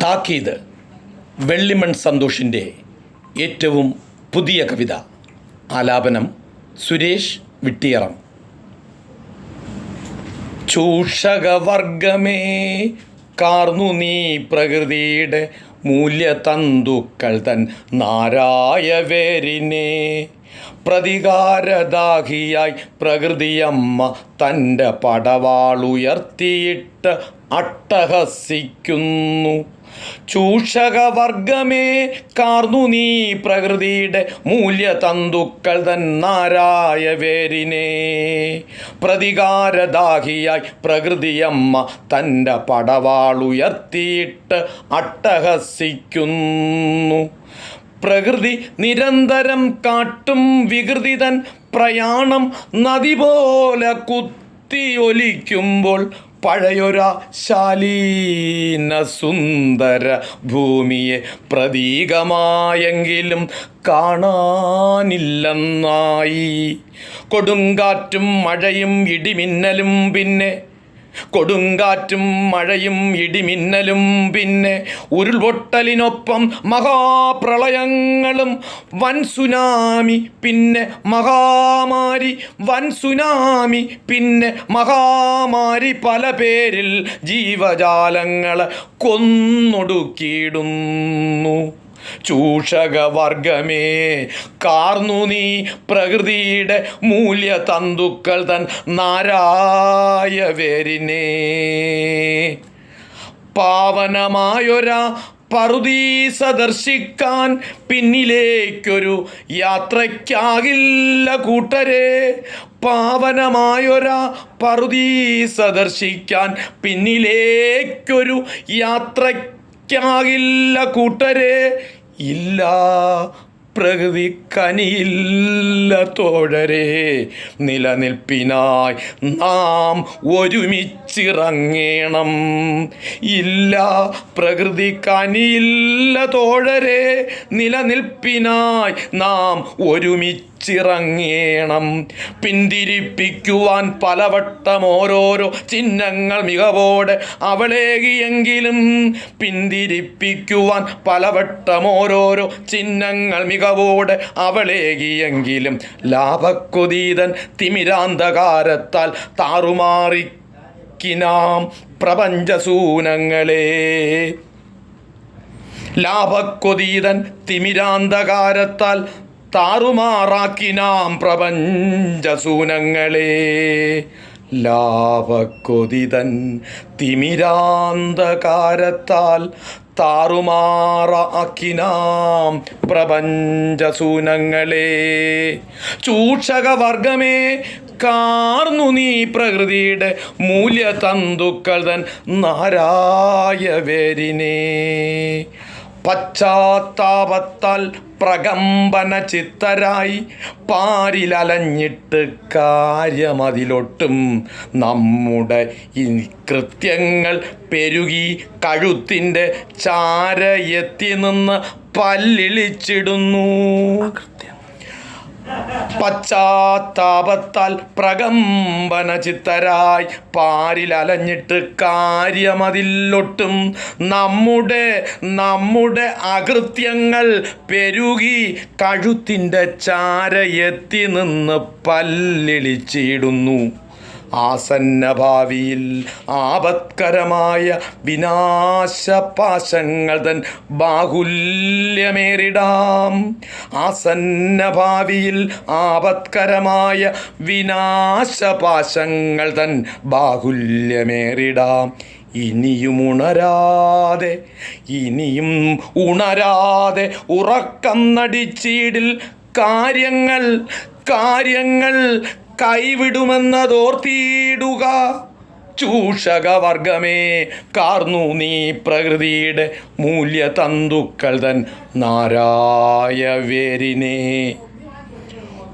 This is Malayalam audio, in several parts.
താക്കീത് വെള്ളിമൺ സന്തോഷിൻ്റെ ഏറ്റവും പുതിയ കവിത. ആലാപനം സുരേഷ് വിട്ടിയറം. ചൂഷകവർഗമേ കാർന്നു നീ പ്രകൃതിയുടെ മൂല്യതന്തുക്കൾ തൻ നാരായ വേരിനെ. പ്രതികാരദാഹിയായി പ്രകൃതിയമ്മ തൻ്റെ പടവാളുയർത്തിയിട്ട് അട്ടഹസിക്കുന്നു. ചൂഷകവർഗമേ കാർന്നു നീ പ്രകൃതിയുടെ മൂല്യതന്തുക്കൾ തൻ നാരായ വേരിനെ. പ്രതികാരദാഹിയായി പ്രകൃതിയമ്മ തൻ്റെ പടവാളുയർത്തിയിട്ട് അട്ടഹസിക്കുന്നു. പ്രകൃതി നിരന്തരം കാട്ടും വികൃതി തൻ പ്രയാണം നദി പോലെ കുത്തിയൊലിക്കുമ്പോൾ പഴയൊരാ ശാലീന സുന്ദര ഭൂമിയെ പ്രതീകമായെങ്കിലും കാണാനില്ലെന്നായി. കൊടുങ്കാറ്റും മഴയും ഇടിമിന്നലും പിന്നെ ഉരുൾപൊട്ടലിനൊപ്പം മഹാപ്രളയങ്ങളും വൻ സുനാമി പിന്നെ മഹാമാരി പല പേരിൽ ജീവജാലങ്ങളെ കൊന്നൊടുക്കിയിടുന്നു. ചൂഷകവർഗമേ കാർന്നു നീ പ്രകൃതിയുടെ മൂല്യതന്തുക്കൾ തൻ നാരായ വേരിനെ. പാവനമായൊരാ പറുദീസ ദർശിക്കാൻ പിന്നിലേക്കൊരു യാത്രയ്ക്കാകില്ല കൂട്ടരെ. പാവനമായൊരാ പറുദീസ ദർശിക്കാൻ പിന്നിലേക്കൊരു യാത്രയ്ക്കാകില്ല കൂട്ടരെ. ഇല്ല പ്രകൃതി കനിയില്ല തോഴരെ. നിലനിൽപ്പിനായി നാം ഒരുമിച്ചിറങ്ങണം. ഇല്ല പ്രകൃതി കനിയില്ല തോഴരെ. നിലനിൽപ്പിനായി നാം ഒരുമിച്ചിറങ്ങണം. പിന്തിരിപ്പിക്കുവാൻ പലവട്ടം ഓരോരോ ചിഹ്നങ്ങൾ മികവോടെ അവളേകിയെങ്കിലും പിന്തിരിപ്പിക്കുവാൻ പലവട്ടം ഓരോരോ ചിഹ്നങ്ങൾ മികവോടെ അവളേകിയെങ്കിലും ലാഭക്കൊതീതൻ തിമിരാന്ധകാരത്താൽ താറുമാറിക്കിനാം പ്രപഞ്ചസൂനങ്ങളെ. ലാഭക്കൊതീതൻ തിമിരാന്ധകാരത്താൽ താറുമാറാക്കിനാം പ്രപഞ്ചസൂനങ്ങളെ. ലാഭക്കൊതിതൻ തിമിരാന്ധകാരത്താൽ താറുമാറാക്കിനാം പ്രപഞ്ചസൂനങ്ങളെ. ചൂഷകവർഗമേ കാർന്നു നീ പ്രകൃതിയുടെ മൂല്യതന്തുക്കൾ തൻ നാരായ വേരിനെ. പശ്ചാത്താപത്താൽ പ്രകമ്പന ചിത്തരായി പാരിലലഞ്ഞിട്ട് കാര്യമതിലൊട്ടും നമ്മുടെ ഈ കൃത്യങ്ങൾ പെരുകി കഴുത്തിൻ്റെ ചാരയെത്തി നിന്ന് പല്ലിളിച്ചിടുന്നു. പശ്ചാത്താപത്താൽ പ്രകമ്പന ചിത്തരായി പാരിലലഞ്ഞിട്ട് കാര്യമതിലൊട്ടും നമ്മുടെ അകൃത്യങ്ങൾ പെരുകി കഴുത്തിൻ്റെ ചാരയെത്തി നിന്ന് പല്ലിളിച്ചിടുന്നു. ആസന്നഭാവിയിൽ ആപത്കരമായ വിനാശപാശങ്ങൾ തൻ ബാഹുല്യമേറിടാം. ആസന്നഭാവിയിൽ ആപത്കരമായ വിനാശപാശങ്ങൾ തൻ ബാഹുല്യമേറിടാം. ഇനിയും ഉണരാതെ ഉറക്കം നടിച്ചീടിൽ കാര്യങ്ങൾ കൈവിടുമെന്നതോർത്തിയിടുക. ചൂഷകവർഗമേ കാർന്നു നീ പ്രകൃതിയുടെ മൂല്യതന്തുക്കൾ തൻ നാരായ വേരിനെ.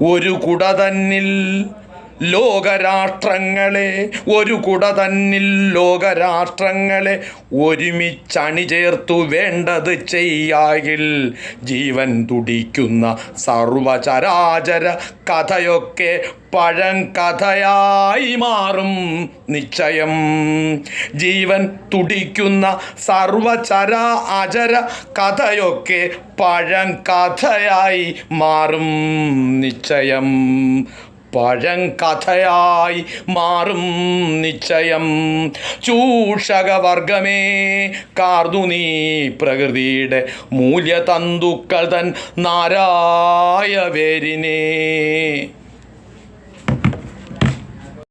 ഒരു കുട തന്നിൽ ലോകരാഷ്ട്രങ്ങളെ ഒരു കുട തന്നിൽ ലോകരാഷ്ട്രങ്ങളെ ഒരുമിച്ചണി ചേർത്തു വേണ്ടത് ചെയ്യാകിൽ ജീവൻ തുടിക്കുന്ന സർവചരാചര കഥയൊക്കെ പഴങ്കഥയായി മാറും നിശ്ചയം. ജീവൻ തുടിക്കുന്ന സർവചര അചര കഥയൊക്കെ പഴങ്കഥയായി മാറും നിശ്ചയം. പഴങ്കഥയായി മാറും നിശ്ചയം. ചൂഷകവർഗമേ കാർന്നു നീ പ്രകൃതിയുടെ മൂല്യതന്തുക്കൾ തൻ നാരായ വേരിനെ.